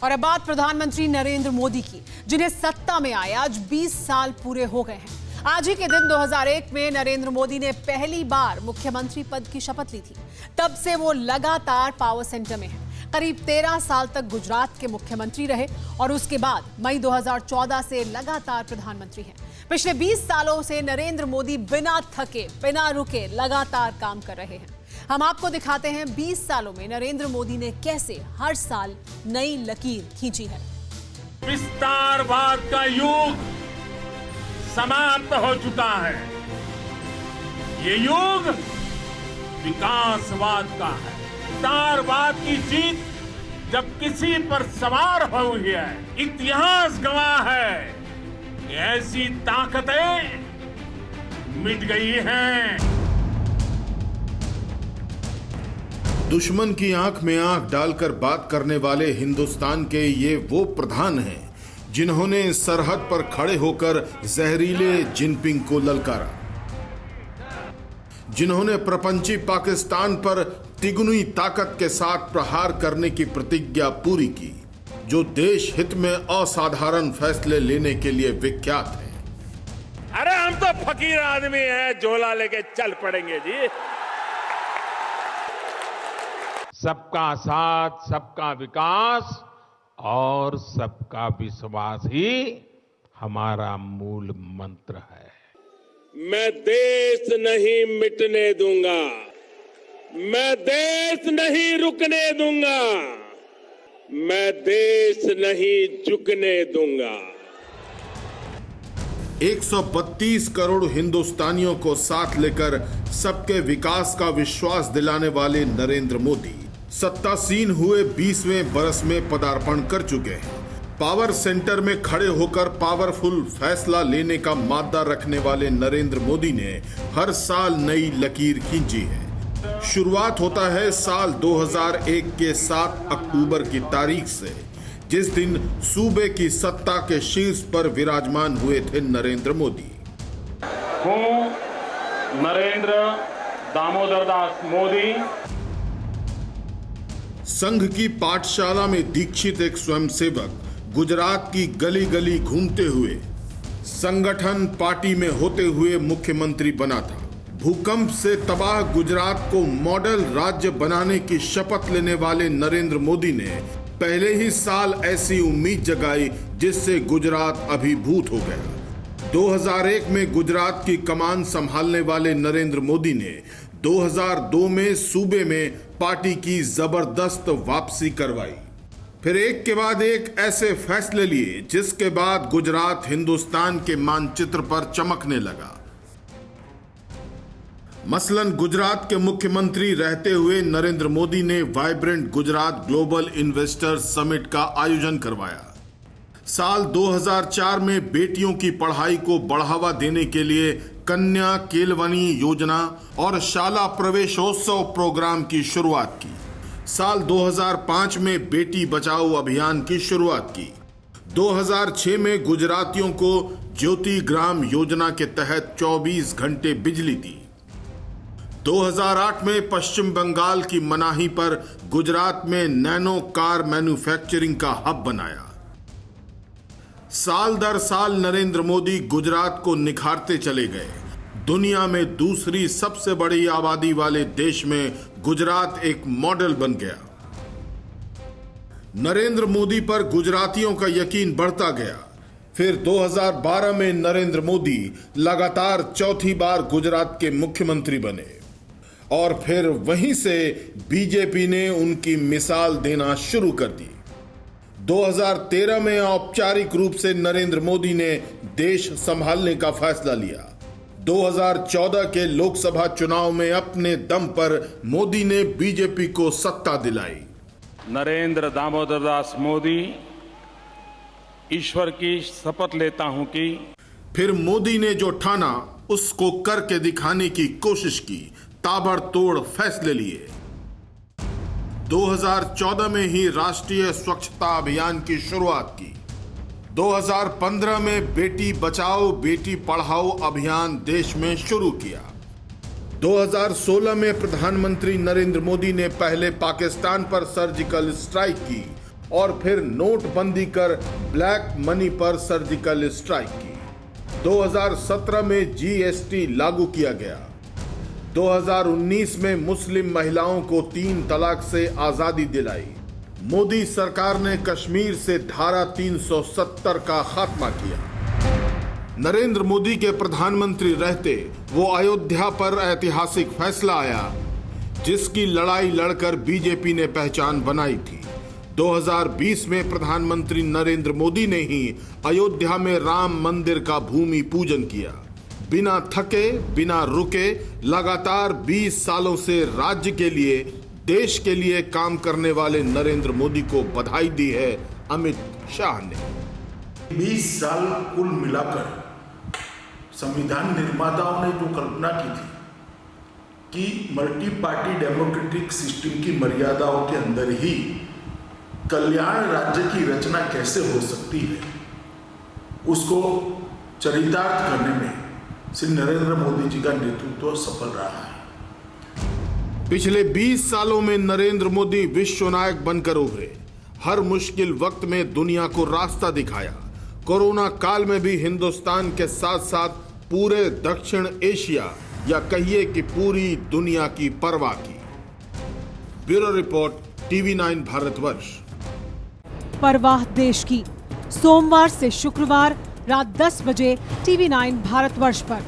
और अब बात प्रधानमंत्री नरेंद्र मोदी की, जिन्हें सत्ता में आए आज 20 साल पूरे हो गए हैं। आज ही के दिन 2001 में नरेंद्र मोदी ने पहली बार मुख्यमंत्री पद की शपथ ली थी। तब से वो लगातार पावर सेंटर में हैं। करीब 13 साल तक गुजरात के मुख्यमंत्री रहे और उसके बाद मई 2014 से लगातार प्रधानमंत्री हैं। पिछले 20 सालों से नरेंद्र मोदी बिना थके, बिना रुके लगातार काम कर रहे हैं। हम आपको दिखाते हैं 20 सालों में नरेंद्र मोदी ने कैसे हर साल नई लकीर खींची है। विस्तारवाद का युग समाप्त हो चुका है। ये युग विकासवाद का है। विस्तारवाद की जीत जब किसी पर सवार हुई है, इतिहास गवाह है कि ऐसी ताकतें मिट गई हैं। दुश्मन की आंख में आंख डालकर बात करने वाले हिंदुस्तान के ये वो प्रधान हैं जिन्होंने सरहद पर खड़े होकर जहरीले जिनपिंग को ललकारा, जिन्होंने प्रपंची पाकिस्तान पर तिगुनी ताकत के साथ प्रहार करने की प्रतिज्ञा पूरी की, जो देश हित में असाधारण फैसले लेने के लिए विख्यात है। अरे हम तो फकीर आदमी हैं, झोला लेके चल पड़ेंगे जी। सबका साथ, सबका विकास और सबका विश्वास ही हमारा मूल मंत्र है। मैं देश नहीं मिटने दूंगा, मैं देश नहीं रुकने दूंगा, मैं देश नहीं झुकने दूंगा। 132 करोड़ हिंदुस्तानियों को साथ लेकर सबके विकास का विश्वास दिलाने वाले नरेंद्र मोदी सत्तासीन हुए 20वें बरस में पदार्पण कर चुके हैं। पावर सेंटर में खड़े होकर पावरफुल फैसला लेने का मादा रखने वाले नरेंद्र मोदी ने हर साल नई लकीर खींची है। शुरुआत होता है साल 2001 के 7 अक्टूबर की तारीख से, जिस दिन सूबे की सत्ता के शीर्ष पर विराजमान हुए थे नरेंद्र मोदी। हूँ नरेंद्र दामोदर दास मोदी। संघ की पाठशाला में दीक्षित एक स्वयंसेवक गुजरात की गली गली घूमते हुए संगठन पार्टी में होते हुए मुख्यमंत्री बना था। भूकंप से तबाह गुजरात को मॉडल राज्य बनाने की शपथ लेने वाले नरेंद्र मोदी ने पहले ही साल ऐसी उम्मीद जगाई जिससे गुजरात अभिभूत हो गया। 2001 में गुजरात की कमान संभालने वाले नरेंद्र मोदी ने 2002 में सूबे में पार्टी की जबरदस्त वापसी करवाई। फिर एक के बाद एक ऐसे फैसले लिए जिसके बाद गुजरात हिंदुस्तान के मानचित्र पर चमकने लगा। मसलन गुजरात के मुख्यमंत्री रहते हुए नरेंद्र मोदी ने vibrant Gujarat global investors summit का आयोजन करवाया। साल 2004 में बेटियों की पढ़ाई को बढ़ावा देने के लिए कन्या केलवनी योजना और शाला प्रवेशोत्सव प्रोग्राम की शुरुआत की। साल 2005 में बेटी बचाओ अभियान की शुरुआत की। 2006 में गुजरातियों को ज्योति ग्राम योजना के तहत 24 घंटे बिजली दी। 2008 में पश्चिम बंगाल की मनाही पर गुजरात में नैनो कार मैन्युफैक्चरिंग का हब बनाया। साल दर साल नरेंद्र मोदी गुजरात को निखारते चले गए। दुनिया में दूसरी सबसे बड़ी आबादी वाले देश में गुजरात एक मॉडल बन गया। नरेंद्र मोदी पर गुजरातियों का यकीन बढ़ता गया। फिर 2012 में नरेंद्र मोदी लगातार चौथी बार गुजरात के मुख्यमंत्री बने और फिर वहीं से बीजेपी ने उनकी मिसाल देना शुरू कर दी। 2013 में औपचारिक रूप से नरेंद्र मोदी ने देश संभालने का फैसला लिया। 2014 के लोकसभा चुनाव में अपने दम पर मोदी ने बीजेपी को सत्ता दिलाई। नरेंद्र दामोदर दास मोदी, ईश्वर की शपथ लेता हूं कि फिर मोदी ने जो ठाना उसको करके दिखाने की कोशिश की, ताबड़तोड़ फैसले लिए। 2014 में ही राष्ट्रीय स्वच्छता अभियान की शुरुआत की। 2015 में बेटी बचाओ बेटी पढ़ाओ अभियान देश में शुरू किया। 2016 में प्रधानमंत्री नरेंद्र मोदी ने पहले पाकिस्तान पर सर्जिकल स्ट्राइक की और फिर नोटबंदी कर ब्लैक मनी पर सर्जिकल स्ट्राइक की। 2017 में जीएसटी लागू किया गया। 2019 में मुस्लिम महिलाओं को 3 तलाक से आजादी दिलाई। मोदी सरकार ने कश्मीर से धारा 370 का खात्मा किया। नरेंद्र मोदी के प्रधानमंत्री रहते वो अयोध्या पर ऐतिहासिक फैसला आया, जिसकी लड़ाई लड़कर बीजेपी ने पहचान बनाई थी। 2020 में प्रधानमंत्री नरेंद्र मोदी ने ही अयोध्या में राम मंदिर का भूमि पूजन किया। बिना थके, बिना रुके लगातार 20 सालों से राज्य के लिए, देश के लिए काम करने वाले नरेंद्र मोदी को बधाई दी है अमित शाह ने। 20 साल कुल मिलाकर संविधान निर्माताओं ने जो कल्पना की थी कि मल्टी पार्टी डेमोक्रेटिक सिस्टम की मर्यादाओं के अंदर ही कल्याण राज्य की रचना कैसे हो सकती है, उसको चरितार्थ करने में श्री नरेंद्र मोदी जी का नेतृत्व सफल रहा है। पिछले 20 सालों में नरेंद्र मोदी विश्व नायक बनकर उभरे। हर मुश्किल वक्त में दुनिया को रास्ता दिखाया। कोरोना काल में भी हिंदुस्तान के साथ साथ पूरे दक्षिण एशिया या कहिए कि पूरी दुनिया की परवाह की। Bureau report, TV9 Bharatvarsh. परवाह देश की, सोमवार से शुक्रवार रात 10 बजे TV9 भारतवर्ष पर।